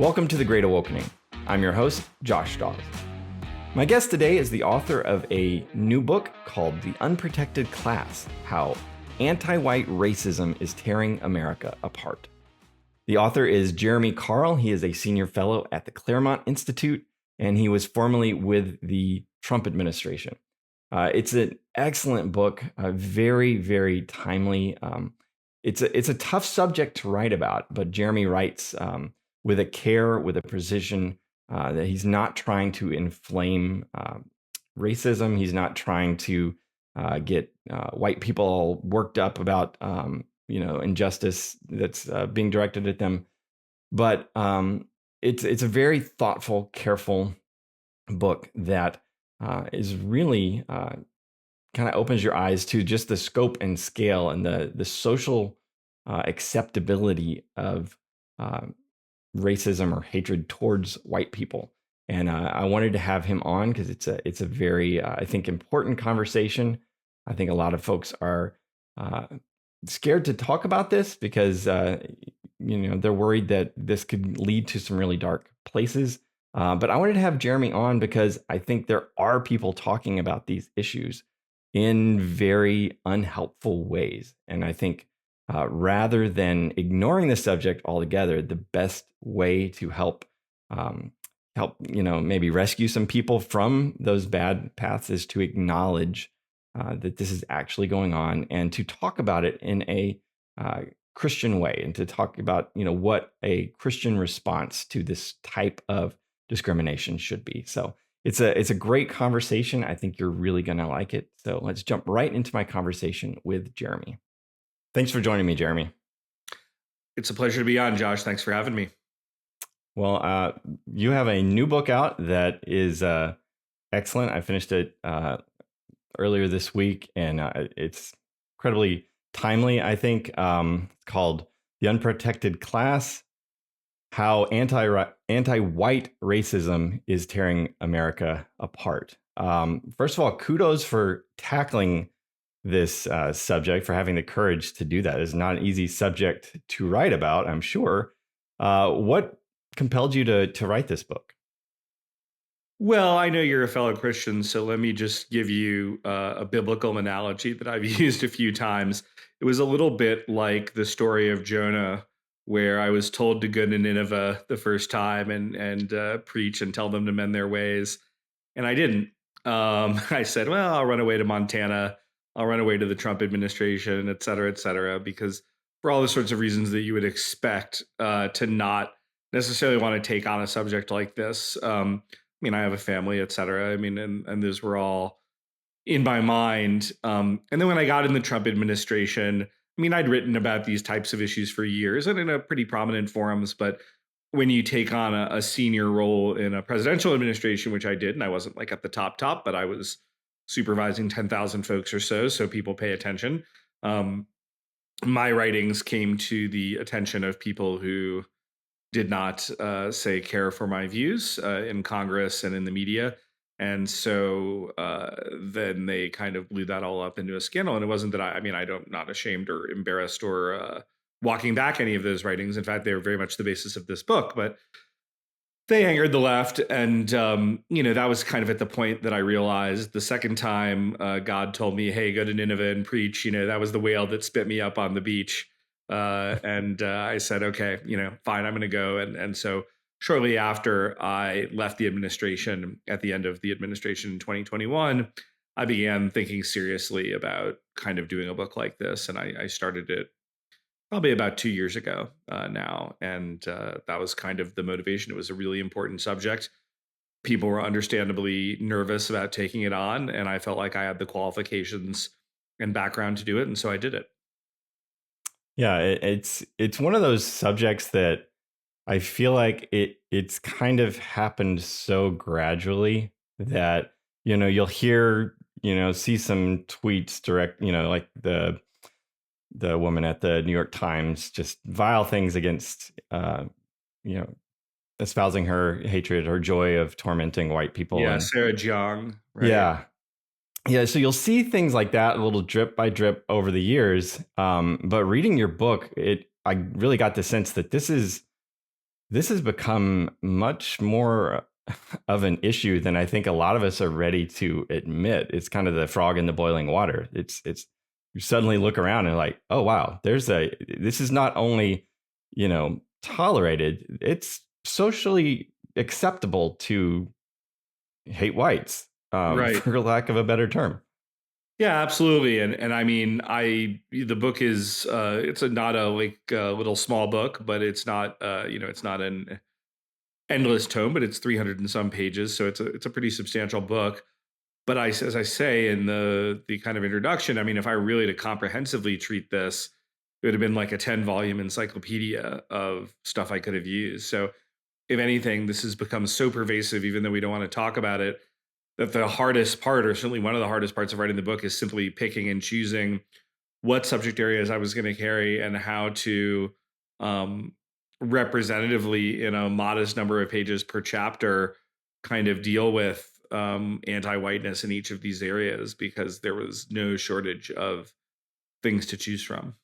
Welcome to The Great Awakening. I'm your host, Josh Daws. My guest today is the author of a new book called The Unprotected Class: How AntiWhite Racism is Tearing America Apart. The author is Jeremy Carl. He is a senior fellow at the Claremont Institute, and he was formerly with the Trump administration. It's an excellent book, very, very timely. It's a tough subject to write about, but Jeremy writes with a care, with a precision, that he's not trying to inflame racism. He's not trying to get white people all worked up about injustice that's being directed at them. But it's a very thoughtful, careful book that is really kind of opens your eyes to just the scope and scale and the social acceptability of racism or hatred towards white people. And I wanted to have him on because it's a very, I think, important conversation. I think a lot of folks are scared to talk about this because, they're worried that this could lead to some really dark places. But I wanted to have Jeremy on because I think there are people talking about these issues in very unhelpful ways. And I think rather than ignoring the subject altogether, the best way to help maybe rescue some people from those bad paths is to acknowledge that this is actually going on and to talk about it in a Christian way and to talk about, what a Christian response to this type of discrimination should be. So it's a great conversation. I think you're really going to like it. So let's jump right into my conversation with Jeremy. Thanks for joining me, Jeremy. It's a pleasure to be on, Josh. Thanks for having me. Well, you have a new book out that is excellent. I finished it earlier this week, and it's incredibly timely, I think. It's called The Unprotected Class: How Anti-White Racism is Tearing America Apart. First of all, kudos for tackling this subject, for having the courage to do that. It's not an easy subject to write about, I'm sure. What compelled you to write this book? Well, I know you're a fellow Christian, so let me just give you a biblical analogy that I've used a few times. It was a little bit like the story of Jonah, where I was told to go to Nineveh the first time and preach and tell them to mend their ways. And I didn't. I said, well, I'll run away to Montana. I'll run away to the Trump administration, et cetera, because for all the sorts of reasons that you would expect to not necessarily want to take on a subject like this. I have a family, et cetera. And those were all in my mind. And then when I got in the Trump administration, I'd written about these types of issues for years and in a pretty prominent forums. But when you take on a senior role in a presidential administration, which I did, and I wasn't like at the top, but I was supervising 10,000 folks or so people pay attention. My writings came to the attention of people who did not, care for my views in Congress and in the media. And so then they kind of blew that all up into a scandal. And it wasn't that I'm not ashamed or embarrassed or walking back any of those writings. In fact, they were very much the basis of this book. But they angered the left. And, that was kind of at the point that I realized the second time God told me, hey, go to Nineveh and preach, that was the whale that spit me up on the beach. And I said, okay, fine, I'm going to go. And so shortly after I left the administration, at the end of the administration in 2021, I began thinking seriously about kind of doing a book like this. And I started it probably about 2 years ago now. And that was kind of the motivation. It was a really important subject. People were understandably nervous about taking it on. And I felt like I had the qualifications and background to do it. And so I did it. Yeah, it's one of those subjects that I feel like it's kind of happened so gradually that, you'll hear, see some tweets direct, like the woman at the New York Times just vile things against, espousing her hatred, her joy of tormenting white people. Yeah, and Sarah Jiang. Right? Yeah. Yeah, so you'll see things like that a little drip by drip over the years. But reading your book, I really got the sense that this is this has become much more of an issue than I think a lot of us are ready to admit. It's kind of the frog in the boiling water. It's you suddenly look around and like, oh wow, this is not only, tolerated, it's socially acceptable to hate whites, Right. for lack of a better term. Yeah, absolutely. And I mean, the book is it's not a little small book, but it's not it's not an endless tome, but it's 300 and some pages, so it's a pretty substantial book. But as I say in the kind of introduction, I mean, if I were really to comprehensively treat this, it would have been like a 10-volume encyclopedia of stuff I could have used. So if anything, this has become so pervasive, even though we don't want to talk about it, that the hardest part, or certainly one of the hardest parts of writing the book, is simply picking and choosing what subject areas I was going to carry and how to um, representatively, in a modest number of pages per chapter, kind of deal with anti-whiteness in each of these areas, because there was no shortage of things to choose from.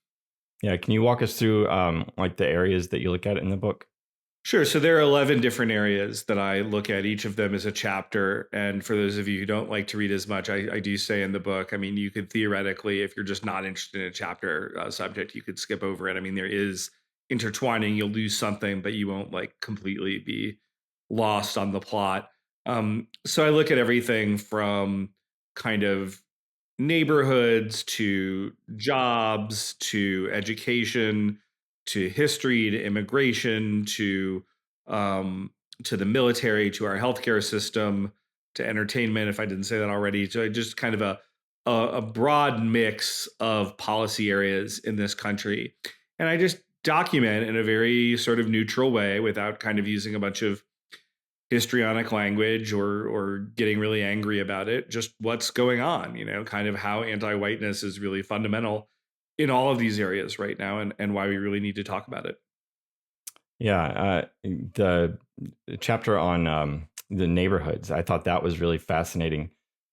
Yeah, can you walk us through like the areas that you look at in the book? Sure. So there are 11 different areas that I look at. Each of them is a chapter. And for those of you who don't like to read as much, I do say in the book, I mean, you could theoretically, if you're just not interested in a chapter subject, you could skip over it. I mean, there is intertwining. You'll lose something, but you won't like completely be lost on the plot. So I look at everything from kind of neighborhoods to jobs to education to history to immigration um, to the military to our healthcare system to entertainment, if I didn't say that already. So just kind of a broad mix of policy areas in this country, and I just document in a very sort of neutral way without kind of using a bunch of histrionic language or getting really angry about it, just what's going on, kind of how anti-whiteness is really fundamental in all of these areas right now, and why we really need to talk about it. Yeah, the chapter on the neighborhoods, I thought that was really fascinating.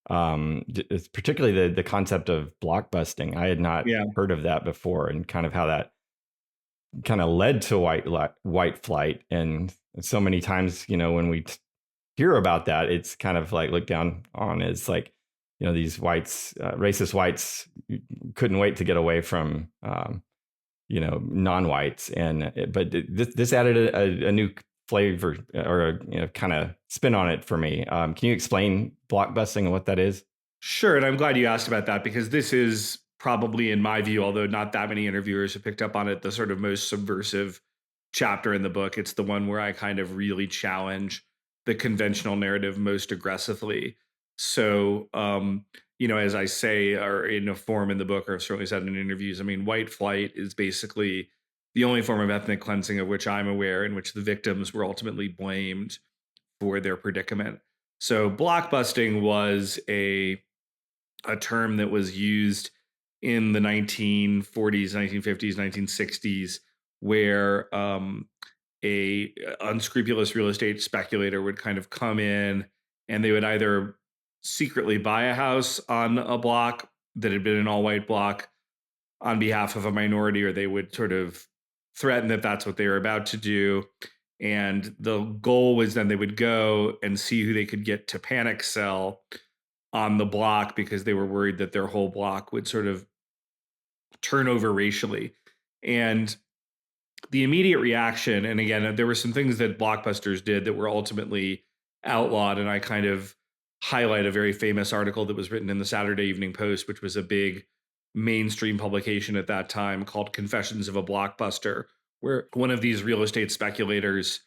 It's particularly the concept of blockbusting. I had not Yeah. heard of that before, and kind of how that kind of led to white flight. And so many times, when we hear about that, it's kind of like looked down on as like, these whites, racist whites, couldn't wait to get away from non-whites. And but this added a new flavor, or a kind of spin on it for me. Can you explain blockbusting and what that is? Sure, and I'm glad you asked about that, because this is probably, in my view, although not that many interviewers have picked up on it, the sort of most subversive chapter in the book. It's the one where I kind of really challenge the conventional narrative most aggressively. So, as I say, or in a form in the book, or I've certainly said in interviews, I mean, white flight is basically the only form of ethnic cleansing of which I'm aware, in which the victims were ultimately blamed for their predicament. So, blockbusting was a term that was used in the 1940s, 1950s, 1960s, where a unscrupulous real estate speculator would kind of come in, and they would either secretly buy a house on a block that had been an all white block on behalf of a minority, or they would sort of threaten that that's what they were about to do. And the goal was then they would go and see who they could get to panic sell on the block, because they were worried that their whole block would sort of turn over racially. And the immediate reaction, and again, there were some things that blockbusters did that were ultimately outlawed. And I kind of highlight a very famous article that was written in the Saturday Evening Post, which was a big mainstream publication at that time, called Confessions of a Blockbuster, where one of these real estate speculators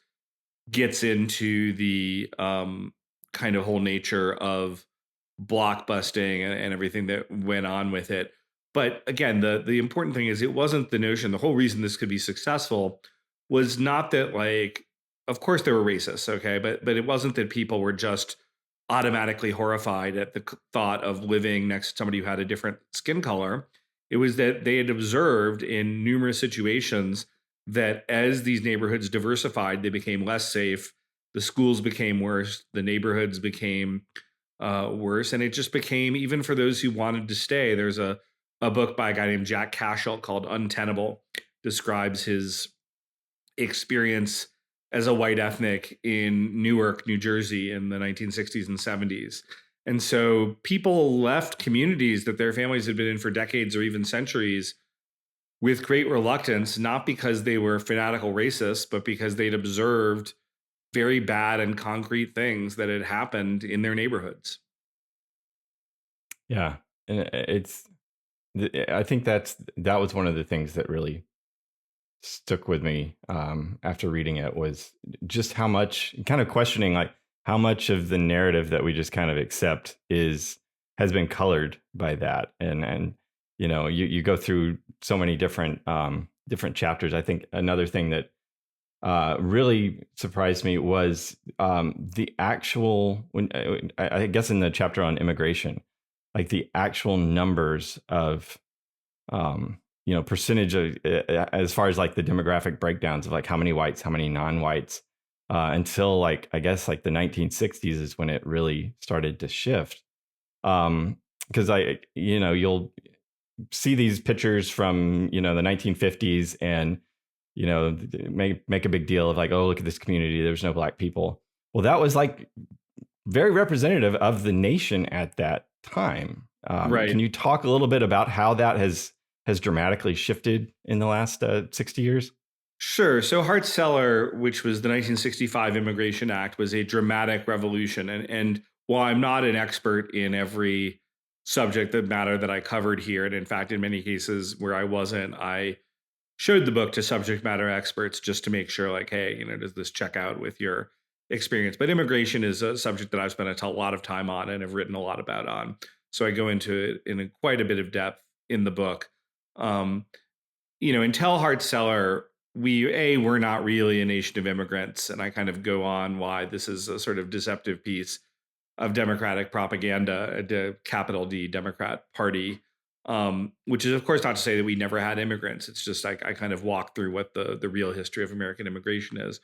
gets into the kind of whole nature of blockbusting and everything that went on with it. But again, the important thing is, it wasn't the notion. The whole reason this could be successful was not that, like, of course there were racists, okay, but it wasn't that people were just automatically horrified at the thought of living next to somebody who had a different skin color. It was that they had observed in numerous situations that as these neighborhoods diversified, they became less safe. The schools became worse. The neighborhoods became worse, and it just became, even for those who wanted to stay. There's a book by a guy named Jack Cashel called Untenable, describes his experience as a white ethnic in Newark, New Jersey in the 1960s and 70s. And so people left communities that their families had been in for decades or even centuries with great reluctance, not because they were fanatical racists, but because they'd observed very bad and concrete things that had happened in their neighborhoods. Yeah, and I think that was one of the things that really stuck with me after reading it, was just how much, kind of questioning, like how much of the narrative that we just kind of accept has been colored by that. And you go through so many different chapters. I think another thing that really surprised me was the actual, when I guess in the chapter on immigration, like the actual numbers of percentage of, as far as like the demographic breakdowns of like how many whites, how many non-whites, until like, I guess like the 1960s is when it really started to shift. Because you'll see these pictures from, the 1950s, and, make a big deal of like, oh, look at this community, there's no black people. Well, that was like very representative of the nation at that time. Right. Can you talk a little bit about how that has dramatically shifted in the last 60 years? Sure. So Hart-Celler, which was the 1965 Immigration Act, was a dramatic revolution. And while I'm not an expert in every subject matter that I covered here, and in fact, in many cases where I wasn't, I showed the book to subject matter experts just to make sure, like, hey, does this check out with your experience? But immigration is a subject that I've spent a lot of time on and have written a lot about on. So I go into it in quite a bit of depth in the book. Until Hart-Celler, we're not really a nation of immigrants. And I kind of go on why this is a sort of deceptive piece of Democratic propaganda, the capital D Democrat Party, which is, of course, not to say that we never had immigrants. It's just like I kind of walk through what the real history of American immigration is.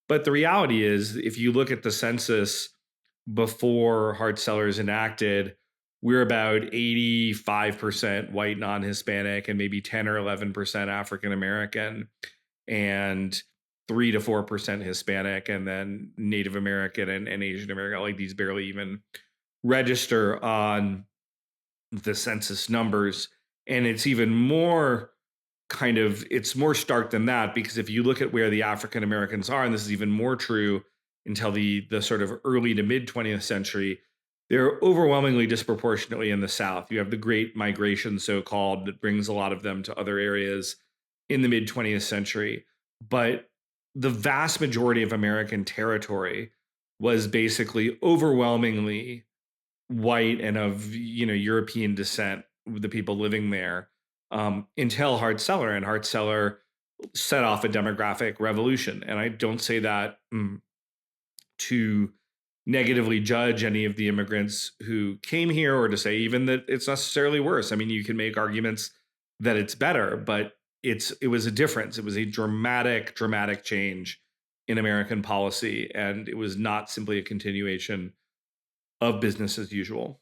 But the reality is, if you look at the census before Hart-Celler is enacted, we're about 85% white non-Hispanic and maybe 10 or 11% African American, and 3 to 4% Hispanic, and then Native American and Asian American. Like, these barely even register on the census numbers. And it's even more it's more stark than that, because if you look at where the African Americans are, and this is even more true until the sort of early to mid 20th century, they're overwhelmingly disproportionately in the South. You have the Great Migration, so-called, that brings a lot of them to other areas in the mid 20th century. But the vast majority of American territory was basically overwhelmingly white and of European descent, the people living there, until Hart-Celler. And Hart-Celler set off a demographic revolution. And I don't say that to negatively judge any of the immigrants who came here, or to say even that it's necessarily worse. I mean, you can make arguments that it's better, but it was a difference. It was a dramatic change in American policy, and it was not simply a continuation of business as usual.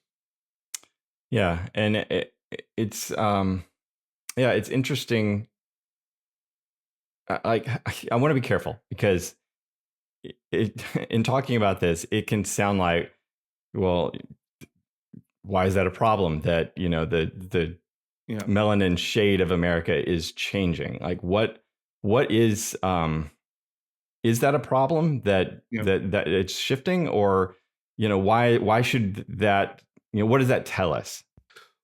Yeah, and it's it's interesting. I want to be careful, because in talking about this, it can sound like, well, why is that a problem? That the melanin shade of America is changing. Like, what is that a problem that that it's shifting? Or why should that, what does that tell us?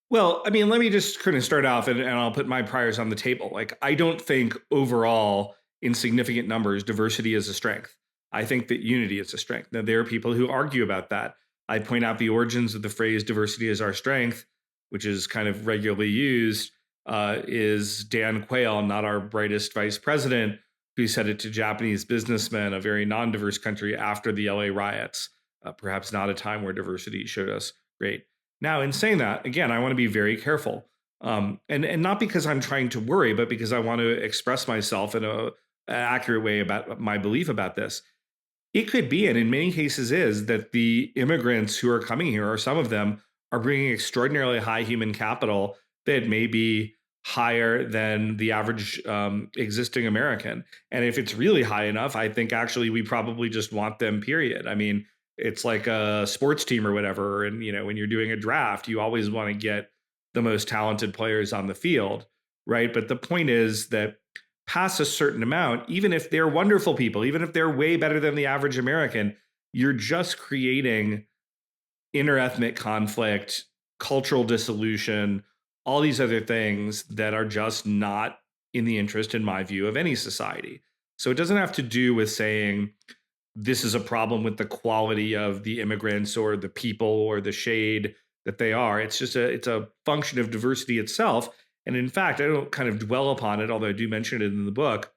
Well, I mean, let me just kind of start off, and I'll put my priors on the table. Like, I don't think overall, in significant numbers, diversity is a strength. I think that unity is a strength. Now, there are people who argue about that. I point out the origins of the phrase diversity is our strength, which is kind of regularly used, is Dan Quayle, not our brightest vice president, who said it to Japanese businessmen, a very non-diverse country, after the LA riots. Perhaps not a time where diversity showed us great. Now, in saying that, again, I want to be very careful, and not because I'm trying to worry, but because I want to express myself in an accurate way about my belief about this. It could be, and in many cases is, that the immigrants who are coming here, or some of them, are bringing extraordinarily high human capital that may be higher than the average existing American. And if it's really high enough, I think actually we probably just want them, period. I mean, it's like a sports team or whatever. And, when you're doing a draft, you always want to get the most talented players on the field, right? But the point is that past a certain amount, even if they're wonderful people, even if they're way better than the average American, you're just creating interethnic conflict, cultural dissolution, all these other things that are just not in the interest, in my view, of any society. So it doesn't have to do with saying this is a problem with the quality of the immigrants or the people or the shade that they are. It's a function of diversity itself. And in fact, I don't kind of dwell upon it, although I do mention it in the book.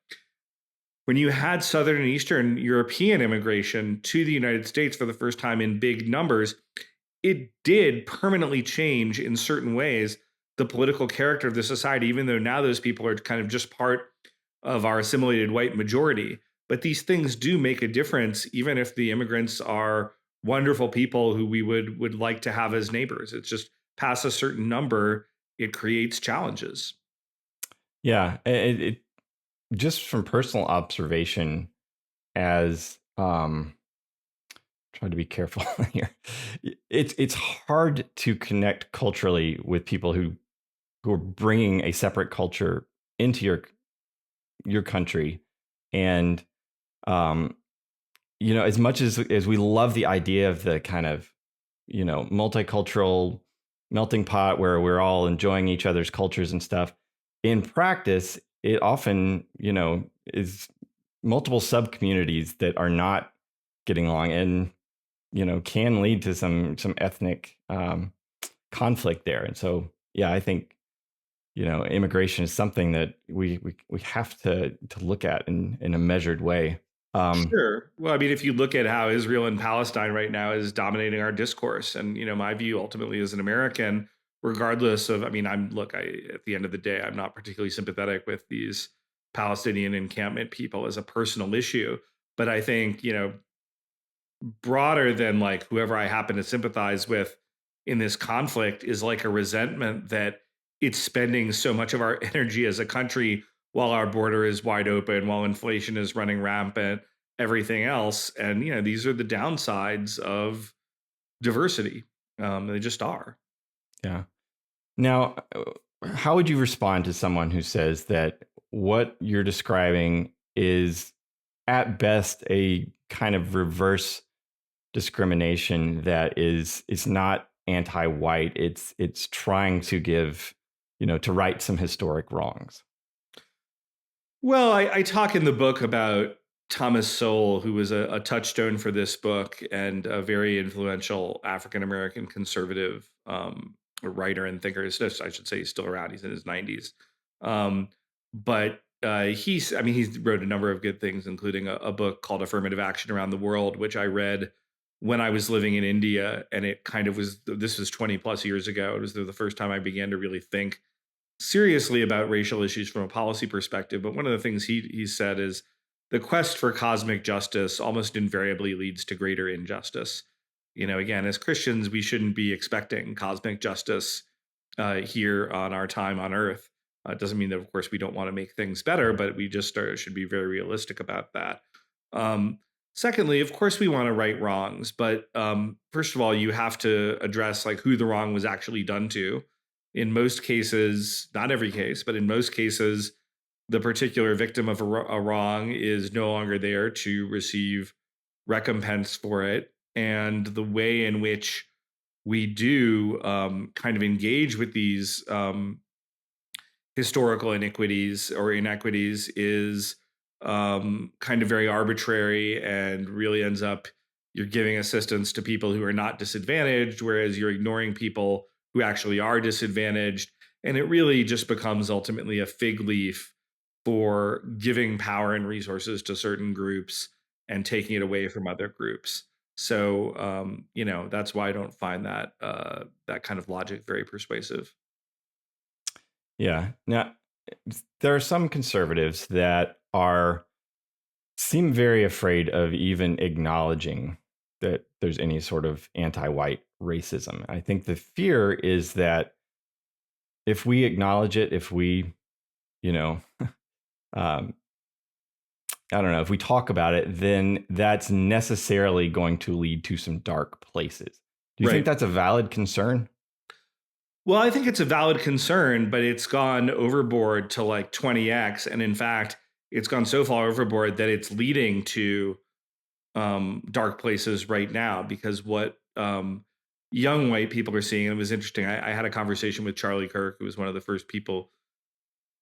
When you had Southern and Eastern European immigration to the United States for the first time in big numbers, it did permanently change in certain ways the political character of the society, even though now those people are kind of just part of our assimilated white majority. But these things do make a difference, even if the immigrants are wonderful people who we would like to have as neighbors. It's just past a certain number, it creates challenges. Yeah, it just from personal observation, as try to be careful here. It's hard to connect culturally with people who are bringing a separate culture into your country, and as much as we love the idea of the kind of multicultural melting pot where we're all enjoying each other's cultures and stuff, in practice it often is multiple sub communities that are not getting along, and can lead to some ethnic conflict there. And so yeah, I think immigration is something that we have to look at in a measured way. Sure. Well, I mean, if you look at how Israel and Palestine right now is dominating our discourse, and my view ultimately as an American, regardless of, I mean, at the end of the day, I'm not particularly sympathetic with these Palestinian encampment people as a personal issue, but I think broader than like whoever I happen to sympathize with in this conflict is like a resentment that it's spending so much of our energy as a country while our border is wide open, while inflation is running rampant, everything else. And, these are the downsides of diversity. They just are. Yeah. Now, how would you respond to someone who says that what you're describing is at best a kind of reverse discrimination that is not anti-white? It's trying to give, to right some historic wrongs. Well, I talk in the book about Thomas Sowell, who was a touchstone for this book and a very influential African American conservative writer and thinker. I should say he's still around. He's in his 90s. But he wrote a number of good things, including a book called Affirmative Action Around the World, which I read when I was living in India. And it kind of this was 20 plus years ago. It was the first time I began to really think seriously about racial issues from a policy perspective. But one of the things he said is the quest for cosmic justice almost invariably leads to greater injustice. Again, as Christians, we shouldn't be expecting cosmic justice here on our time on Earth. It doesn't mean that, of course, we don't want to make things better, but we just should be very realistic about that. Secondly, of course, we want to right wrongs, but first of all, you have to address like who the wrong was actually done to. In most cases, not every case, but in most cases, the particular victim of a wrong is no longer there to receive recompense for it. And the way in which we do kind of engage with these historical iniquities or inequities is kind of very arbitrary, and really ends up you're giving assistance to people who are not disadvantaged, whereas you're ignoring people who actually are disadvantaged. And it really just becomes ultimately a fig leaf for giving power and resources to certain groups and taking it away from other groups. So, that's why I don't find that kind of logic very persuasive. Yeah. Now, there are some conservatives that seem very afraid of even acknowledging that there's any sort of anti-white racism. I think the fear is that if we acknowledge it, if we, you know, um, I don't know, if we talk about it, then that's necessarily going to lead to some dark places. Do you think Right. that's a valid concern? Well, I think it's a valid concern, but it's gone overboard to like 20x. And in fact, it's gone so far overboard that it's leading to dark places right now because what young white people are seeing, and it was interesting. I had a conversation with Charlie Kirk, who was one of the first people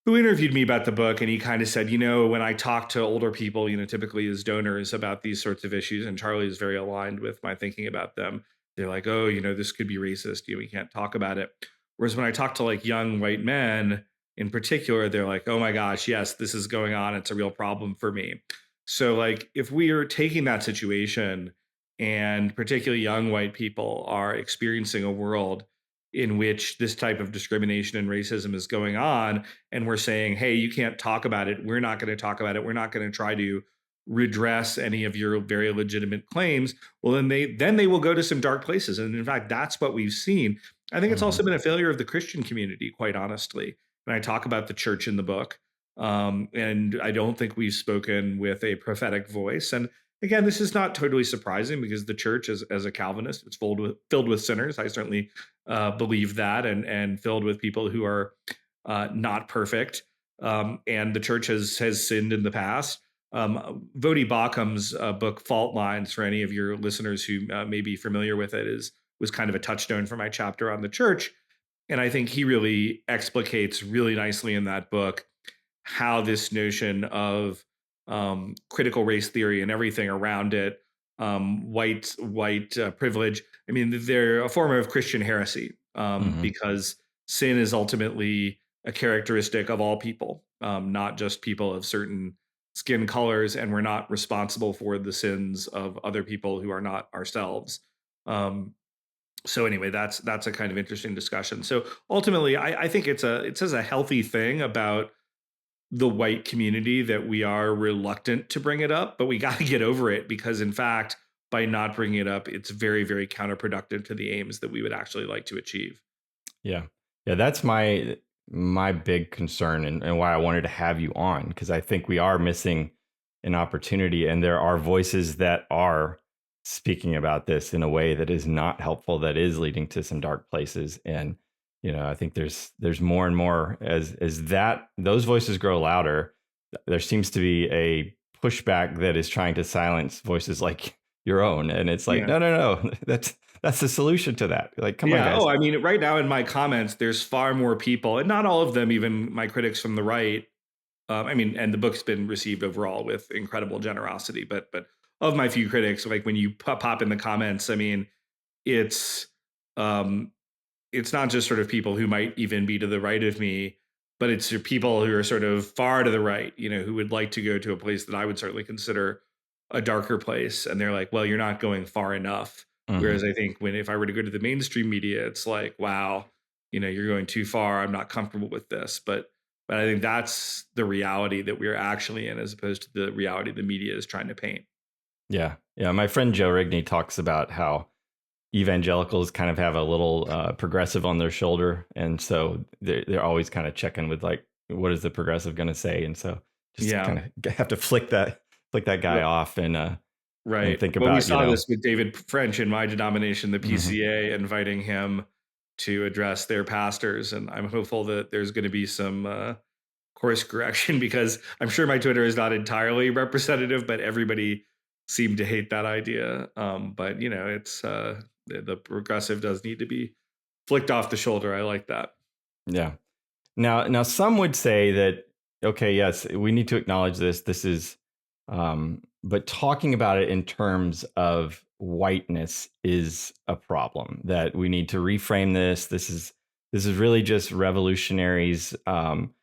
who interviewed me about the book, and he kind of said, when I talk to older people, typically as donors about these sorts of issues, and Charlie is very aligned with my thinking about them. They're like, oh, this could be racist. We can't talk about it. Whereas when I talk to like young white men in particular, they're like, oh my gosh, yes, this is going on. It's a real problem for me. So like, if we are taking that situation, and particularly young white people are experiencing a world in which this type of discrimination and racism is going on, and we're saying, hey, you can't talk about it, we're not going to talk about it, we're not going to try to redress any of your very legitimate claims, well then they will go to some dark places. And in fact, that's what we've seen. I think it's Hmm. also been a failure of the Christian community, quite honestly. And I talk about the church in the book, and I don't think we've spoken with a prophetic voice. And again, this is not totally surprising because the church, as a Calvinist, it's filled with sinners. I certainly believe that, and filled with people who are not perfect. And the church has sinned in the past. Vodi Bachum's book Fault Lines, for any of your listeners who may be familiar with it, was kind of a touchstone for my chapter on the church. And I think he really explicates really nicely in that book how this notion of critical race theory and everything around it, white privilege. I mean, they're a form of Christian heresy, Hmm. because sin is ultimately a characteristic of all people, not just people of certain skin colors, and we're not responsible for the sins of other people who are not ourselves. Um, so anyway, that's a kind of interesting discussion. So ultimately, I think it says a healthy thing about the white community that we are reluctant to bring it up, but we got to get over it, because in fact, by not bringing it up, it's very, very counterproductive to the aims that we would actually like to achieve. Yeah. Yeah, that's my big concern, and why I wanted to have you on, because I think we are missing an opportunity, and there are voices that are speaking about this in a way that is not helpful, that is leading to some dark places. And I think there's more and more as that those voices grow louder, there seems to be a pushback that is trying to silence voices like your own. And it's like, Yeah. no, that's the solution to that. Like, come on, Yeah. guys. Oh, I mean, right now in my comments, there's far more people, and not all of them, even my critics from the right. I mean, and the book's been received overall with incredible generosity, but of my few critics, like when you pop in the comments, I mean, it's um, it's not just sort of people who might even be to the right of me, but it's people who are sort of far to the right, who would like to go to a place that I would certainly consider a darker place. And they're like, well, you're not going far enough. Hmm. Whereas I think if I were to go to the mainstream media, it's like, wow, you're going too far. I'm not comfortable with this. But I think that's the reality that we're actually in, as opposed to the reality the media is trying to paint. Yeah. Yeah. My friend Joe Rigney talks about how evangelicals kind of have a little progressive on their shoulder. And so they're always kind of checking with, like, what is the progressive going to say? And so just Yeah. kind of have to flick that guy off, and Right. think Well, we about, saw this with David French in my denomination, the mhm. PCA, inviting him to address their pastors. And I'm hopeful that there's going to be some course correction, because I'm sure my Twitter is not entirely representative, but everybody seemed to hate that idea. But, it's the progressive does need to be flicked off the shoulder. I like that. Yeah. Now, some would say that, okay, yes, we need to acknowledge this. This is, but talking about it in terms of whiteness is a problem. That we need to reframe this. This is really just revolutionaries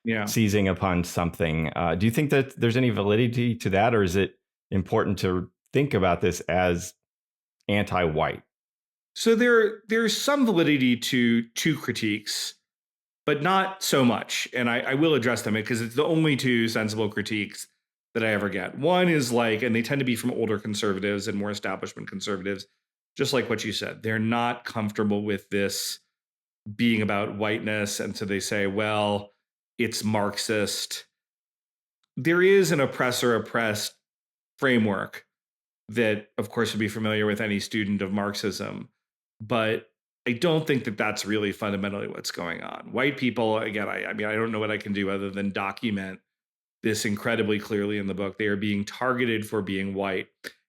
Yeah. seizing upon something. Do you think that there's any validity to that, or is it important to think about this as anti-white? So there's some validity to two critiques, but not so much. And I will address them because it's the only two sensible critiques that I ever get. One is like, and they tend to be from older conservatives and more establishment conservatives, just like what you said. They're not comfortable with this being about whiteness. And so they say, well, it's Marxist. There is an oppressor oppressed framework that, of course, would be familiar with any student of Marxism. But I don't think that that's really fundamentally what's going on. White people, again, I mean, I don't know what I can do other than document this incredibly clearly in the book. They are being targeted for being white.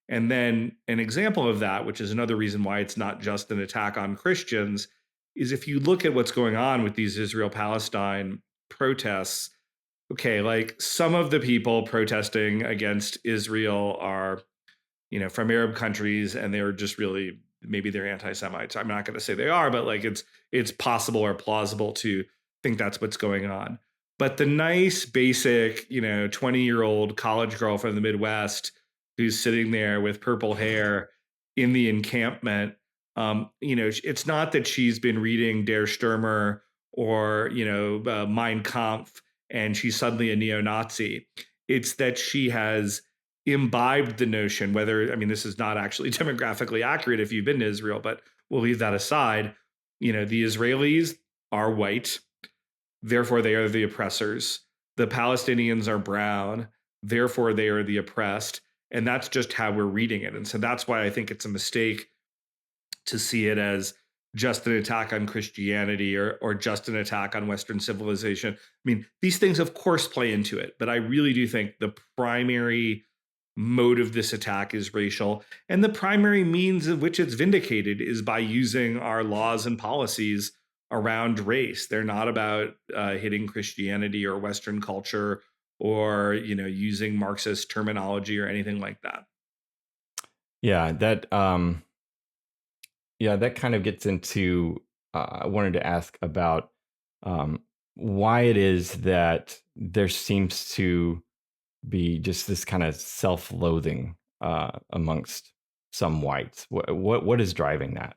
And then an example of that, which is another reason why it's not just an attack on Christians, is if you look at what's going on with these Israel Palestine protests, okay, like some of the people protesting against Israel are, from Arab countries, and they're just really, maybe they're anti-Semites. I'm not going to say they are, but like it's possible or plausible to think that's what's going on. But the nice, basic, 20-year-old college girl from the Midwest who's sitting there with purple hair in the encampment, it's not that she's been reading Der Stürmer or Mein Kampf and she's suddenly a neo-Nazi. It's that she has imbibed the notion, whether, I mean, this is not actually demographically accurate if you've been to Israel, but we'll leave that aside. The Israelis are white, therefore they are the oppressors. The Palestinians are brown, therefore they are the oppressed. And that's just how we're reading it. And so that's why I think it's a mistake to see it as just an attack on Christianity or just an attack on Western civilization. I mean, these things, of course, play into it, but I really do think the primary mode of this attack is racial. And the primary means of which it's vindicated is by using our laws and policies around race. They're not about hitting Christianity or Western culture or, using Marxist terminology or anything like that. Yeah, that kind of gets into, I wanted to ask about why it is that there seems to be just this kind of self-loathing amongst some whites. What is driving that?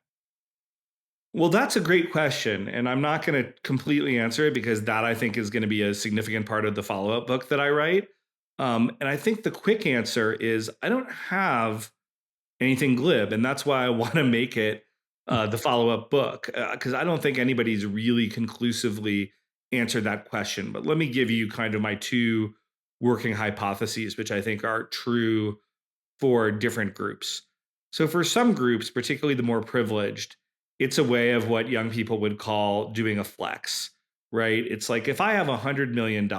Well, that's a great question. And I'm not going to completely answer it because that I think is going to be a significant part of the follow up book that I write. And I think the quick answer is I don't have anything glib. And that's why I want to make it the follow up book, because I don't think anybody's really conclusively answered that question. But let me give you kind of my two working hypotheses, which I think are true for different groups. So, for some groups, particularly the more privileged, it's a way of what young people would call doing a flex, right? It's like if I have $100 million,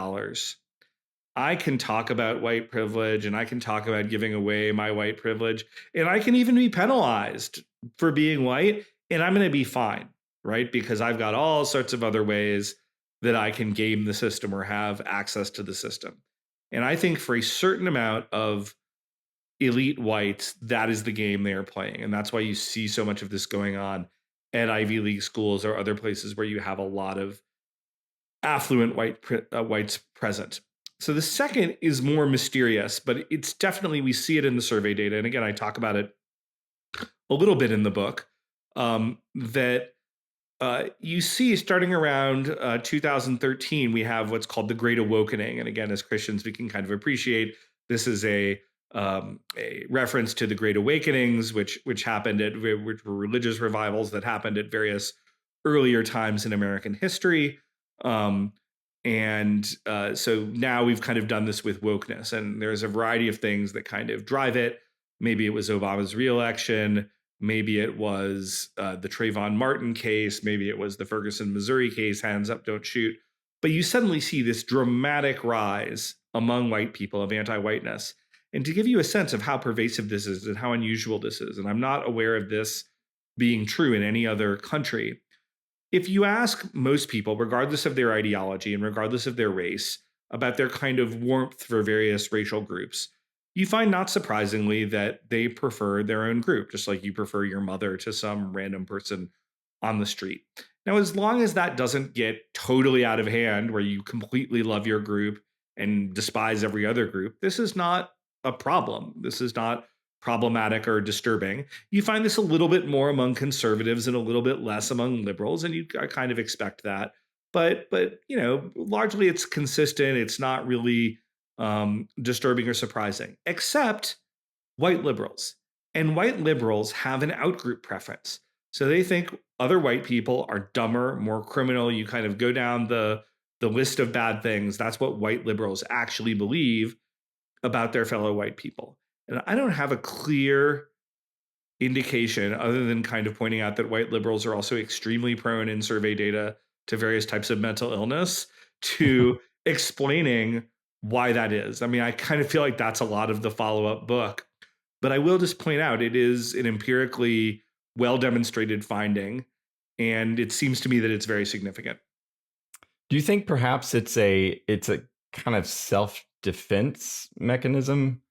I can talk about white privilege and I can talk about giving away my white privilege, and I can even be penalized for being white, and I'm going to be fine, right? Because I've got all sorts of other ways that I can game the system or have access to the system. And I think for a certain amount of elite whites, that is the game they are playing. And that's why you see so much of this going on at Ivy League schools or other places where you have a lot of affluent whites present. So the second is more mysterious, but it's definitely, we see it in the survey data. And again, I talk about it a little bit in the book, that you see starting around 2013, we have what's called the Great Awakening. And again, as Christians, we can kind of appreciate this is a reference to the Great Awakenings, which happened which were religious revivals that happened at various earlier times in American history. So now we've kind of done this with wokeness, and there's a variety of things that kind of drive it. Maybe it was Obama's reelection. Maybe it was the Trayvon Martin case. Maybe it was the Ferguson, Missouri case, hands up, don't shoot. But you suddenly see this dramatic rise among white people of anti-whiteness. And to give you a sense of how pervasive this is and how unusual this is, and I'm not aware of this being true in any other country, if you ask most people, regardless of their ideology and regardless of their race, about their kind of warmth for various racial groups, you find not surprisingly that they prefer their own group, just like you prefer your mother to some random person on the street. Now, as long as that doesn't get totally out of hand, where you completely love your group and despise every other group, this is not a problem. This is not problematic or disturbing. You find this a little bit more among conservatives and a little bit less among liberals, and I kind of expect that. But largely it's consistent. It's not really disturbing or surprising, except white liberals. And white liberals have an outgroup preference. So they think other white people are dumber, more criminal. You kind of go down the list of bad things. That's what white liberals actually believe about their fellow white people. And I don't have a clear indication other than kind of pointing out that white liberals are also extremely prone in survey data to various types of mental illness to explaining why that is. I mean, I kind of feel like that's a lot of the follow-up book, but I will just point out it is an empirically well demonstrated finding, and it seems to me that it's very significant. Do you think perhaps it's a kind of self-defense mechanism?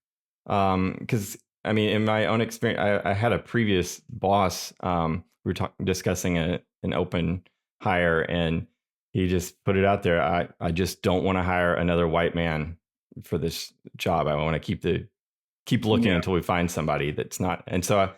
Because I mean, in my own experience, I had a previous boss. We were discussing an open hire, and he just put it out there. I just don't want to hire another white man for this job. I want to keep looking Yeah. until we find somebody that's not. And so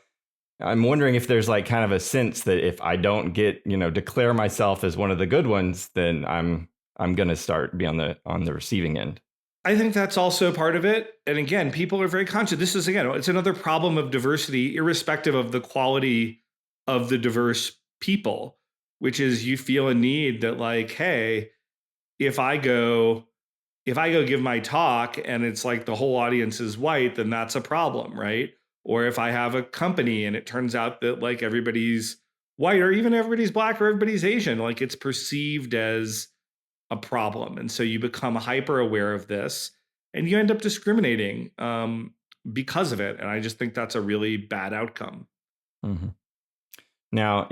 I'm wondering if there's like kind of a sense that if I don't declare myself as one of the good ones, then I'm going to start be on the receiving end. I think that's also part of it. And again, people are very conscious. This is, again, it's another problem of diversity, irrespective of the quality of the diverse people, which is you feel a need that, like, hey, if I go give my talk and it's like the whole audience is white, then that's a problem, right? Or if I have a company and it turns out that like everybody's white or even everybody's black or everybody's Asian, like it's perceived as a problem. And so you become hyper aware of this and you end up discriminating because of it. And I just think that's a really bad outcome. Mhm. Now,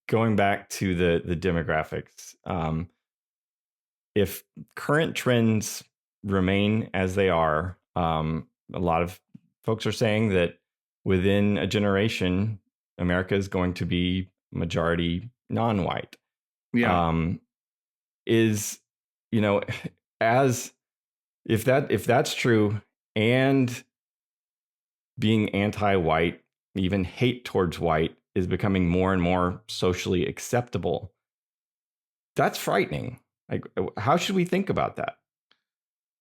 going back to the demographics, if current trends remain as they are, a lot of folks are saying that within a generation, America is going to be majority non-white. Yeah. Um, is you know, as if that's true, and being anti-white, even hate towards white, is becoming more and more socially acceptable, that's frightening. Like, how should we think about that?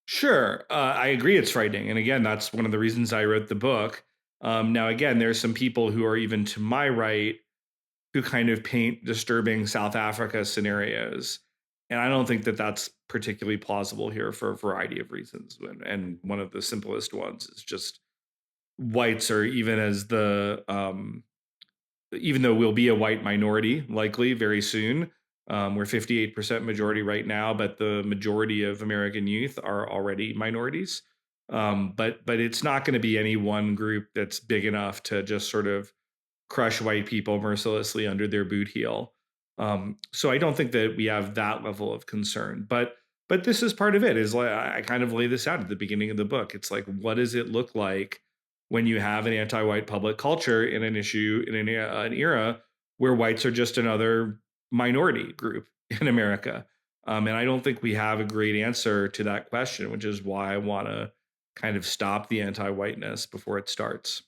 Sure. I agree it's frightening. And again, that's one of the reasons I wrote the book. Now, again, there's some people who are even to my right who kind of paint disturbing South Africa scenarios. And I don't think that that's particularly plausible here for a variety of reasons. And one of the simplest ones is just whites are even though we'll be a white minority likely very soon. We're 58% majority right now, but the majority of American youth are already minorities. But it's not going to be any one group that's big enough to just sort of crush white people mercilessly under their boot heel. So I don't think that we have that level of concern. But this is part of it. Is like I kind of lay this out at the beginning of the book. It's like, what does it look like when you have an anti-white public culture in an issue in an era where whites are just another minority group in America? And I don't think we have a great answer to that question, which is why I want to kind of stop the anti-whiteness before it starts.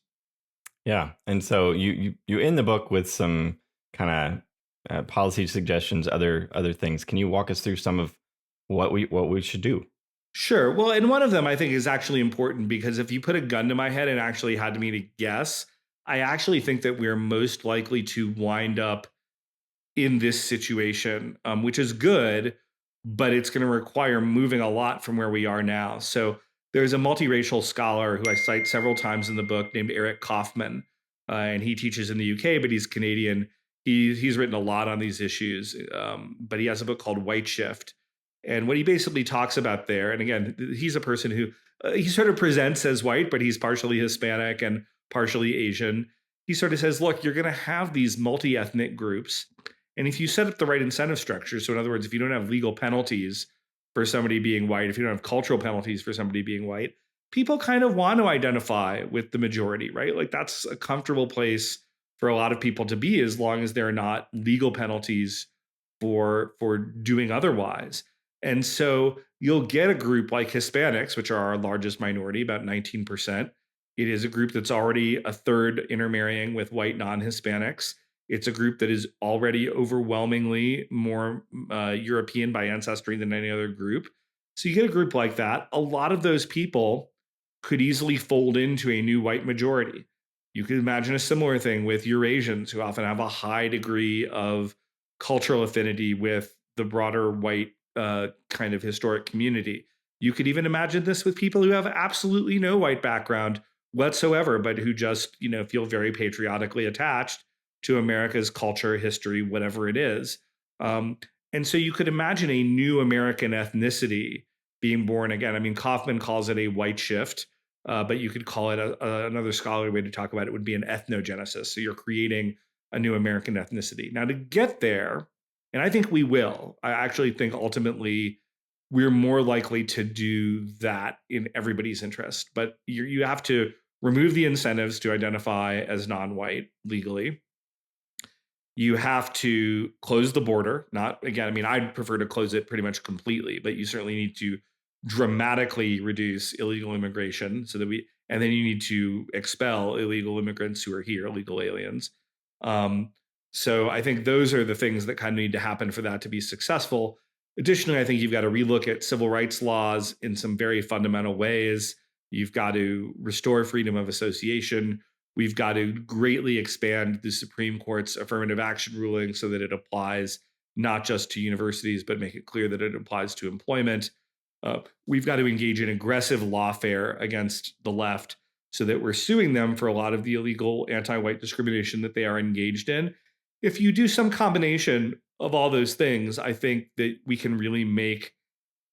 Yeah, and so you end the book with some kind of policy suggestions, other things. Can you walk us through some of what we should do? Sure. Well, and one of them I think is actually important because if you put a gun to my head and actually had me to guess, I actually think that we're most likely to wind up in this situation, which is good, but it's going to require moving a lot from where we are now. So there's a multiracial scholar who I cite several times in the book named Eric Kaufman, and he teaches in the UK, but he's Canadian. He's written a lot on these issues, but he has a book called White Shift. And what he basically talks about there, and again, he's a person who he sort of presents as white, but he's partially Hispanic and partially Asian. He sort of says, look, you're going to have these multi-ethnic groups, and if you set up the right incentive structure, so in other words, if you don't have legal penalties for somebody being white, if you don't have cultural penalties for somebody being white, people kind of want to identify with the majority, right? Like that's a comfortable place for a lot of people to be as long as there are not legal penalties for doing otherwise. And so you'll get a group like Hispanics, which are our largest minority, about 19%. It is a group that's already a third intermarrying with white non-Hispanics. It's a group that is already overwhelmingly more European by ancestry than any other group. So you get a group like that. A lot of those people could easily fold into a new white majority. You could imagine a similar thing with Eurasians, who often have a high degree of cultural affinity with the broader white kind of historic community. You could even imagine this with people who have absolutely no white background whatsoever, but who just, feel very patriotically attached to America's culture, history, whatever it is. Um, and so you could imagine a new American ethnicity being born again. I mean, Kaufman calls it a white shift, but you could call it another scholarly way to talk about it would be an ethnogenesis. So you're creating a new American ethnicity. Now, to get there, and I think we will, I actually think ultimately we're more likely to do that in everybody's interest. But you have to remove the incentives to identify as non-white legally. You have to close the border. Not again, I mean, I'd prefer to close it pretty much completely, but you certainly need to dramatically reduce illegal immigration and then you need to expel illegal immigrants who are here, illegal aliens. Um, so I think those are the things that kind of need to happen for that to be successful. Additionally, I think you've got to relook at civil rights laws in some very fundamental ways. You've got to restore freedom of association. We've got to greatly expand the Supreme Court's affirmative action ruling so that it applies not just to universities, but make it clear that it applies to employment. We've got to engage in aggressive lawfare against the left so that we're suing them for a lot of the illegal anti-white discrimination that they are engaged in. If you do some combination of all those things, I think that we can really make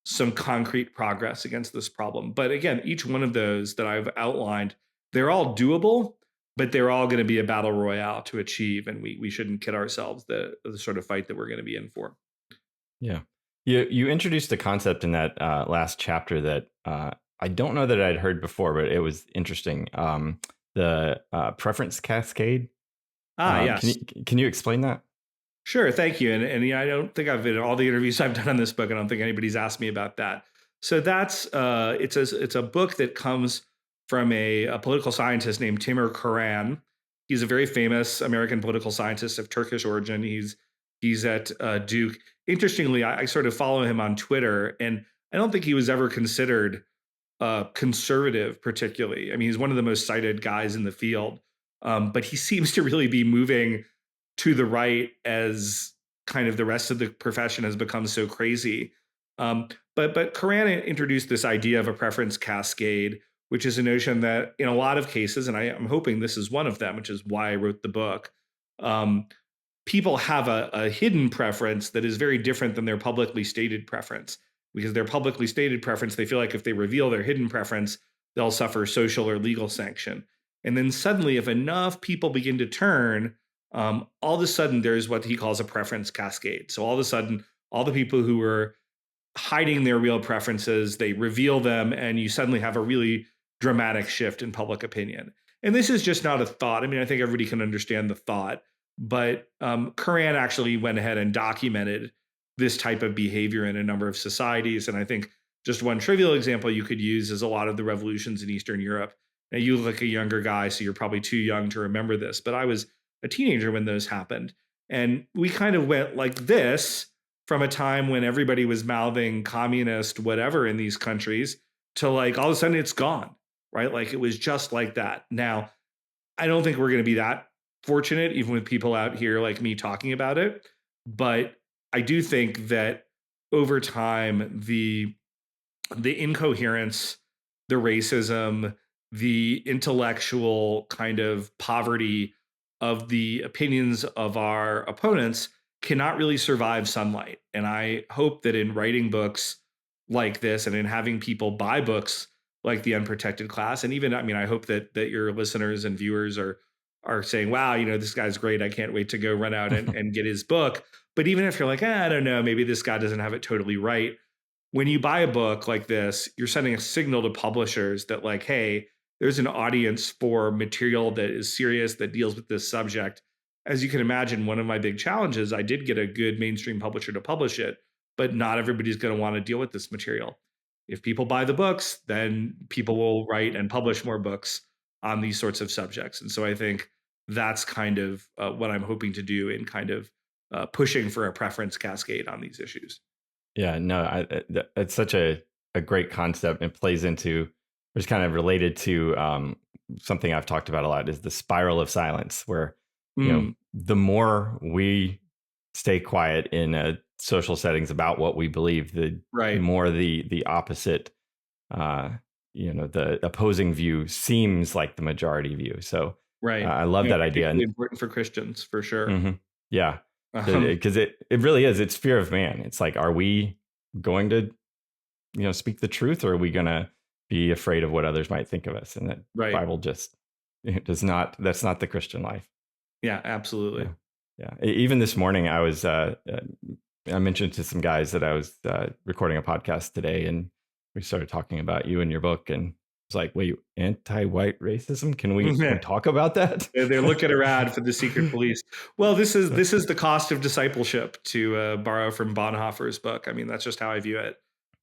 some concrete progress against this problem. But again, each one of those that I've outlined, they're all doable, but they're all going to be a battle royale to achieve. And we shouldn't kid ourselves the sort of fight that we're going to be in for. Yeah. You introduced a concept in that last chapter that I don't know that I'd heard before, but it was interesting. The preference cascade. Yes. Can you explain that? Sure, thank you. And I don't think in all the interviews I've done on this book, I don't think anybody's asked me about that. So that's it's a book that comes from a political scientist named Timur Kuran. He's a very famous American political scientist of Turkish origin. He's at Duke. Interestingly, I sort of follow him on Twitter, and I don't think he was ever considered conservative particularly. I mean, he's one of the most cited guys in the field, but he seems to really be moving to the right as kind of the rest of the profession has become so crazy. But Coran introduced this idea of a preference cascade, which is a notion that in a lot of cases, and I'm hoping this is one of them, which is why I wrote the book, people have a hidden preference that is very different than their publicly stated preference. Because their publicly stated preference, they feel like if they reveal their hidden preference, they'll suffer social or legal sanction. And then suddenly, if enough people begin to turn, all of a sudden there's what he calls a preference cascade. So all of a sudden, all the people who were hiding their real preferences, they reveal them, and you suddenly have a really dramatic shift in public opinion. And this is just not a thought. I mean, I think everybody can understand the thought, but Curran actually went ahead and documented this type of behavior in a number of societies. And I think just one trivial example you could use is a lot of the revolutions in Eastern Europe. Now, you look like a younger guy, so you're probably too young to remember this, but I was a teenager when those happened. And we kind of went like this from a time when everybody was mouthing communist, whatever in these countries to like all of a sudden it's gone, right? Like it was just like that. Now, I don't think we're going to be that fortunate, even with people out here like me talking about it. But I do think that over time, the incoherence, the racism, the intellectual kind of poverty of the opinions of our opponents cannot really survive sunlight. And I hope that in writing books like this and in having people buy books like The Unprotected Class, and even, I mean, I hope that your listeners and viewers are saying, wow, this guy's great. I can't wait to go run out and get his book. But even if you're like, I don't know, maybe this guy doesn't have it totally right. When you buy a book like this, you're sending a signal to publishers that like, hey, there's an audience for material that is serious, that deals with this subject. As you can imagine, one of my big challenges, I did get a good mainstream publisher to publish it, but not everybody's going to want to deal with this material. If people buy the books, then people will write and publish more books on these sorts of subjects. And so I think that's kind of what I'm hoping to do in kind of pushing for a preference cascade on these issues. Yeah, no, it's such a great concept. It plays into, it's kind of related to something I've talked about a lot is the spiral of silence, where Mm, the more we stay quiet in social settings about what we believe, the right. more the opposite, uh, the opposing view seems like the majority view. So Right. I love No, that idea. particularly And important for Christians, for sure. mhm, yeah, Um, because it really is. It's fear of man. It's like, are we going to speak the truth, or are we going to be afraid of what others might think of us? And that right. Bible just it does not. That's not the Christian life. Yeah, absolutely. Yeah. Yeah. Even this morning, I mentioned to some guys that I was recording a podcast today, and we started talking about you and your book, and it's like, wait, anti-white racism? Can we talk about that? They're looking around for the secret police. Well, this is the cost of discipleship, to borrow from Bonhoeffer's book. I mean, that's just how I view it.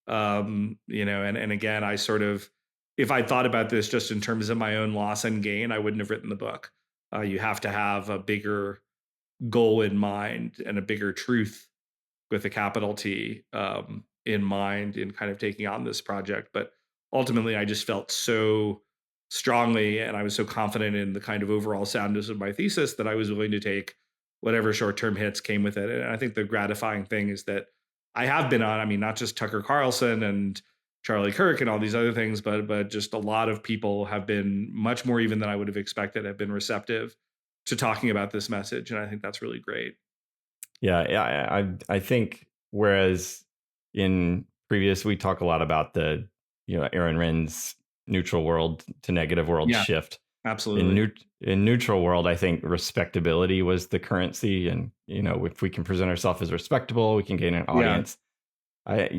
And again, I sort of, if I thought about this just in terms of my own loss and gain, I wouldn't have written the book. You have to have a bigger goal in mind and a bigger truth with a capital T, in mind in kind of taking on this project. But ultimately, I just felt so strongly and I was so confident in the kind of overall soundness of my thesis that I was willing to take whatever short term hits came with it. And I think the gratifying thing is that I have been on, I mean, not just Tucker Carlson and Charlie Kirk and all these other things, but just a lot of people have been, much more even than I would have expected, have been receptive to talking about this message. And I think that's really great. Yeah, I think, whereas in previous, we talk a lot about the Aaron Renn's neutral world to negative world Yeah, shift. In absolutely. neutral world, I think respectability was the currency, and if we can present ourselves as respectable, we can gain an Yeah. audience.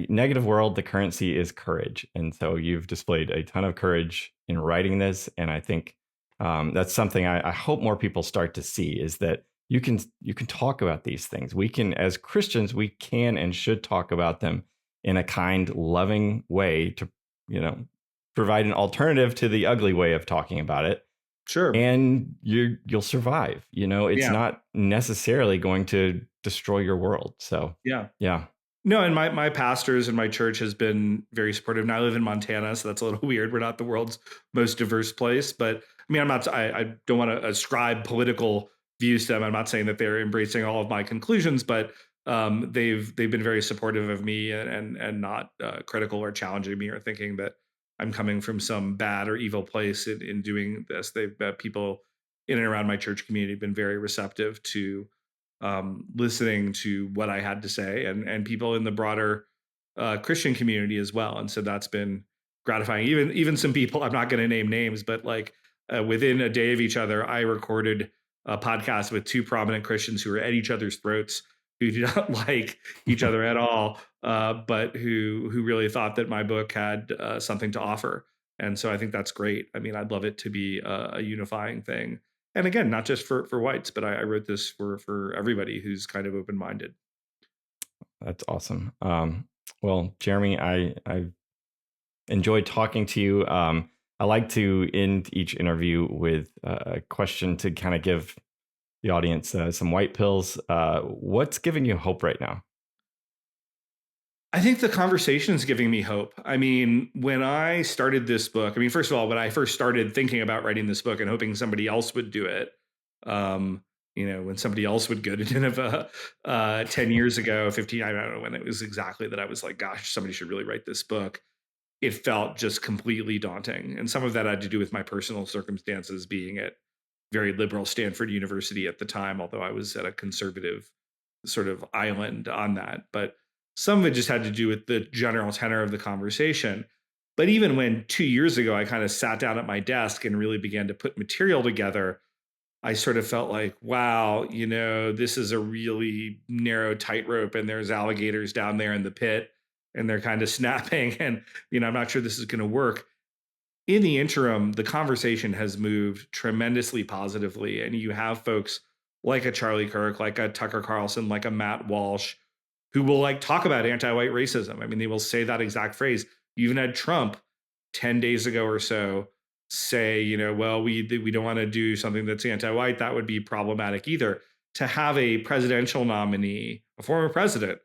Negative world, the currency is courage, and so you've displayed a ton of courage in writing this, and I think that's something I hope more people start to see, is that you can talk about these things. We can, as Christians, we can and should talk about them in a kind, loving way to you know provide an alternative to the ugly way of talking about it, Sure. and you'll survive. It's Yeah. not necessarily going to destroy your world. So Yeah. yeah. No, and my pastors and my church has been very supportive. Now I live in Montana, so that's a little weird. We're not the world's most diverse place, but I mean, I don't want to ascribe political views to them. I'm not saying that they're embracing all of my conclusions, but they've been very supportive of me, and not critical or challenging me or thinking that I'm coming from some bad or evil place in doing this. They've people in and around my church community have been very receptive to listening to what I had to say, and people in the broader Christian community as well. And so that's been gratifying. Even some people, I'm not going to name names, but like within a day of each other, I recorded a podcast with two prominent Christians who were at each other's throats, who do not like each other at all, but who really thought that my book had something to offer. And so I think that's great. I mean, I'd love it to be a unifying thing, and again, not just for whites, but I wrote this for everybody who's kind of open minded. That's awesome. Well, Jeremy, I enjoyed talking to you. I like to end each interview with a question to kind of give the audience some white pills. What's giving you hope right now? I think the conversation is giving me hope. I mean, when I started this book, I mean, first of all, when I first started thinking about writing this book and hoping somebody else would do it, when somebody else would go to Nineveh 10 years ago, 15, I don't know when it was exactly, that I was like, gosh, somebody should really write this book. It felt just completely daunting. And some of that had to do with my personal circumstances, being at very liberal Stanford University at the time, although I was at a conservative sort of island on that. But some of it just had to do with the general tenor of the conversation. But even when 2 years ago, I kind of sat down at my desk and really began to put material together, I sort of felt like, wow, this is a really narrow tightrope, and there's alligators down there in the pit, and they're kind of snapping. And, I'm not sure this is going to work. In the interim, the conversation has moved tremendously positively. And you have folks like a Charlie Kirk, like a Tucker Carlson, like a Matt Walsh, who will like talk about anti-white racism. I mean, they will say that exact phrase. You even had Trump 10 days ago or so say, well, we don't want to do something that's anti-white. That would be problematic either. To have a presidential nominee, a former president,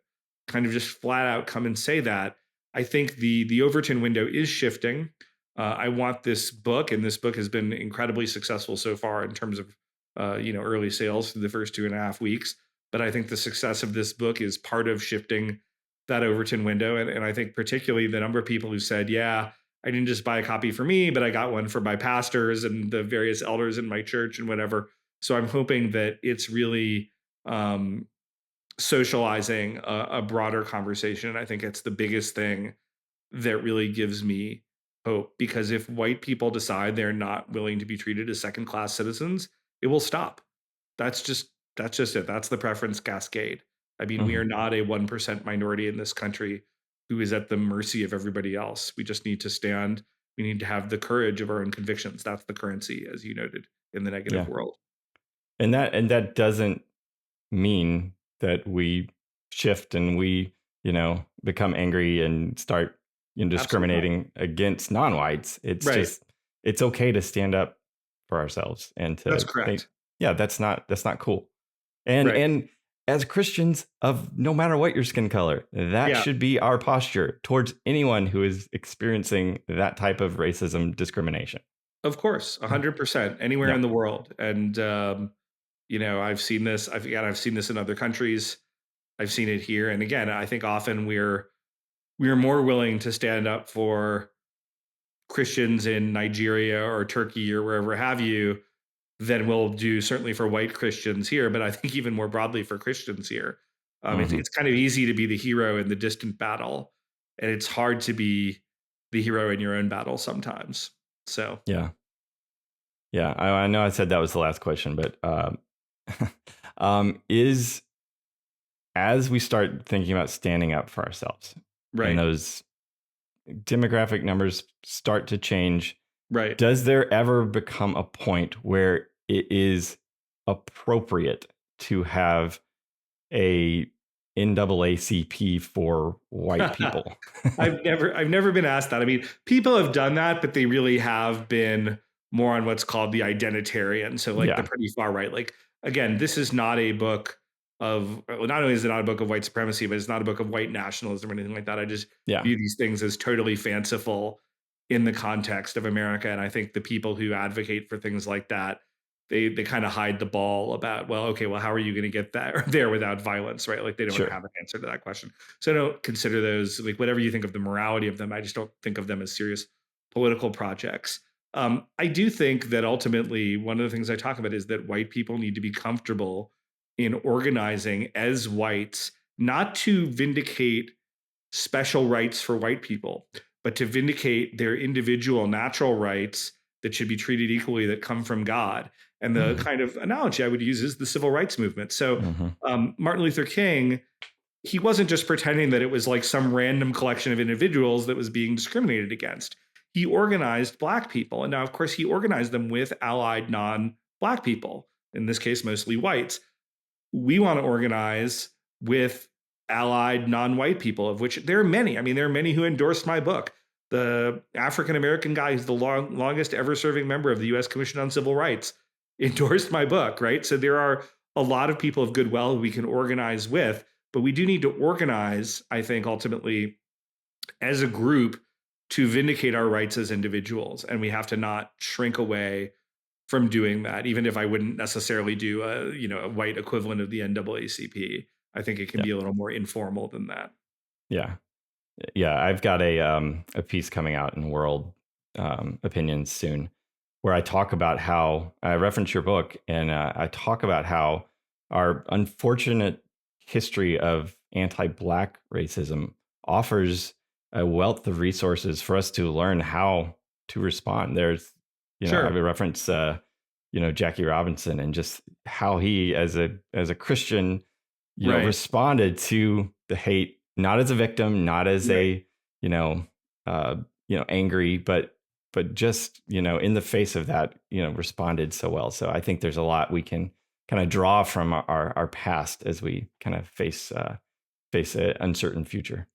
kind of just flat out come and say that, I think the Overton window is shifting. I want this book, and this book has been incredibly successful so far in terms of early sales through the first 2.5 weeks. But I think the success of this book is part of shifting that Overton window, and I think particularly the number of people who said, "Yeah, I didn't just buy a copy for me, but I got one for my pastors and the various elders in my church and whatever." So I'm hoping that it's really um, socializing a broader conversation. And I think it's the biggest thing that really gives me hope, because if white people decide they're not willing to be treated as second class citizens, it will stop. That's just it. That's the preference cascade. I mean, we Mhm. are not a 1% minority in this country who is at the mercy of everybody else. We just need to stand. We need to have the courage of our own convictions. That's the currency, as you noted, in the negative Yeah. world. And that doesn't mean that we shift and we, become angry and start, Absolutely not. discriminating against non-whites. It's Right. just it's okay to stand up for ourselves and That's to think, correct. yeah, that's not cool. And Right. and as Christians of no matter what your skin color, that Yeah. should be our posture towards anyone who is experiencing that type of racism discrimination. Of course, Yeah. 100% anywhere Yeah. in the world. And I've seen this. I've seen this in other countries. I've seen it here. And again, I think often we're more willing to stand up for Christians in Nigeria or Turkey or wherever have you than we'll do certainly for white Christians here. But I think even more broadly for Christians here, Mhm. it's kind of easy to be the hero in the distant battle, and it's hard to be the hero in your own battle sometimes. So Yeah. Yeah, I know I said that was the last question, but is as we start thinking about standing up for ourselves and right, those demographic numbers start to change, right. does there ever become a point where it is appropriate to have a NAACP for white people? I've never been asked that. I mean, people have done that, but they really have been more on what's called the identitarian. So like the Yeah, pretty far right. Like again, this is not a book of well, not only is it not a book of white supremacy, but it's not a book of white nationalism or anything like that. I just yeah, view these things as totally fanciful in the context of America. And I think the people who advocate for things like that, they kind of hide the ball about, well, okay, well, how are you going to get that there without violence, right? Like they don't sure, have an answer to that question. So I don't consider those like whatever you think of the morality of them. I just don't think of them as serious political projects. I do think that ultimately one of the things I talk about is that white people need to be comfortable in organizing as whites, not to vindicate special rights for white people, but to vindicate their individual natural rights that should be treated equally that come from God. And the hmm kind of analogy I would use is the civil rights movement. So hmm Martin Luther King, he wasn't just pretending that it was like some random collection of individuals that was being discriminated against. He organized Black people. And now, of course, he organized them with allied non Black people, in this case, mostly whites. We want to organize with allied non-white people, of which there are many. I mean, there are many who endorsed my book. The African American guy who's the longest ever serving member of the US Commission on Civil Rights endorsed my book, right? So there are a lot of people of goodwill we can organize with, but we do need to organize, I think, ultimately as a group to vindicate our rights as individuals. And we have to not shrink away from doing that, even if I wouldn't necessarily do a white equivalent of the NAACP. I think it can yeah, be a little more informal than that. yeah. Yeah, I've got a piece coming out in World Opinions soon, where I talk about how I reference your book, and I talk about how our unfortunate history of anti-black racism offers a wealth of resources for us to learn how to respond. There's, I Sure. would reference, Jackie Robinson and just how he, as a Christian, Right. responded to the hate, not as a victim, not as Right. a, you know, uh, angry, but just, in the face of that, responded so well. So I think there's a lot we can kind of draw from our past as we kind of face an uncertain future.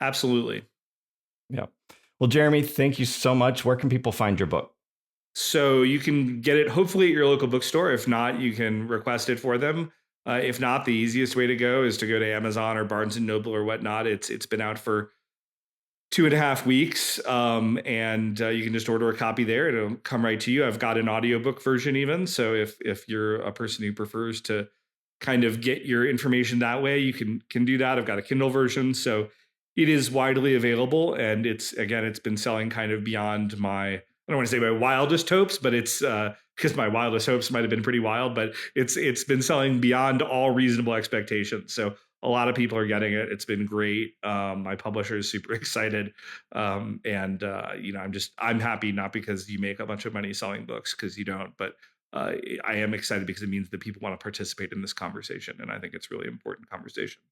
Absolutely. Yeah. Well, Jeremy, thank you so much. Where can people find your book? So you can get it hopefully at your local bookstore. If not, you can request it for them. If not, the easiest way to go is to go to Amazon or Barnes and Noble or whatnot. It's been out for 2.5 weeks. And you can just order a copy there. It'll come right to you. I've got an audiobook version even. So if you're a person who prefers to kind of get your information that way, you can do that. I've got a Kindle version. So it is widely available. And it's been selling kind of beyond I don't want to say my wildest hopes, but it's because my wildest hopes might have been pretty wild, but it's been selling beyond all reasonable expectations. So a lot of people are getting it. It's been great. My publisher is super excited. I'm happy, not because you make a bunch of money selling books, because you don't, but I am excited because it means that people want to participate in this conversation. And I think it's a really important conversation.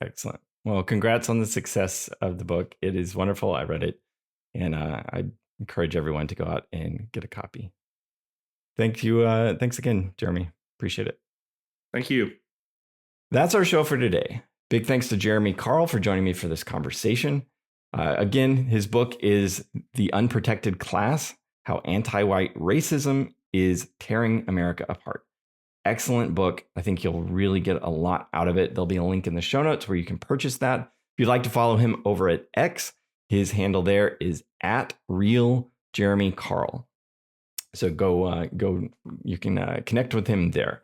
Excellent. Well, congrats on the success of the book. It is wonderful. I read it, and I encourage everyone to go out and get a copy. Thank you. Thanks again, Jeremy. Appreciate it. Thank you. That's our show for today. Big thanks to Jeremy Carl for joining me for this conversation. Again, his book is The Unprotected Class: How Anti-White Racism is Tearing America Apart. Excellent book. I think you'll really get a lot out of it. There'll be a link in the show notes where you can purchase that. If you'd like to follow him over at X, his handle there is @RealJeremyCarl. So go. You can connect with him there.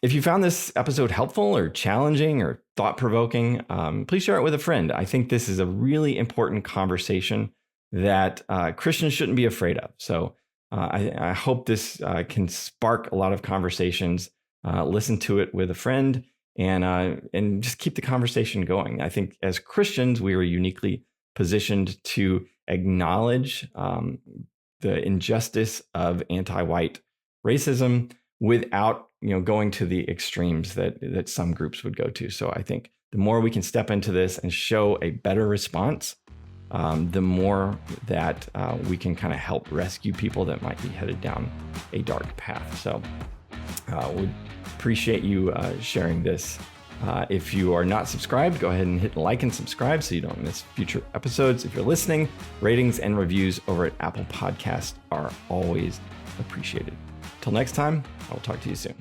If you found this episode helpful or challenging or thought-provoking, please share it with a friend. I think this is a really important conversation that Christians shouldn't be afraid of. So I hope this can spark a lot of conversations. Listen to it with a friend and just keep the conversation going. I think as Christians, we are uniquely positioned to acknowledge the injustice of anti-white racism without going to the extremes that some groups would go to. So I think the more we can step into this and show a better response, the more that we can kind of help rescue people that might be headed down a dark path. So we appreciate you sharing this. If you are not subscribed, go ahead and hit like and subscribe so you don't miss future episodes. If you're listening, ratings and reviews over at Apple Podcasts are always appreciated. Till next time, I will talk to you soon.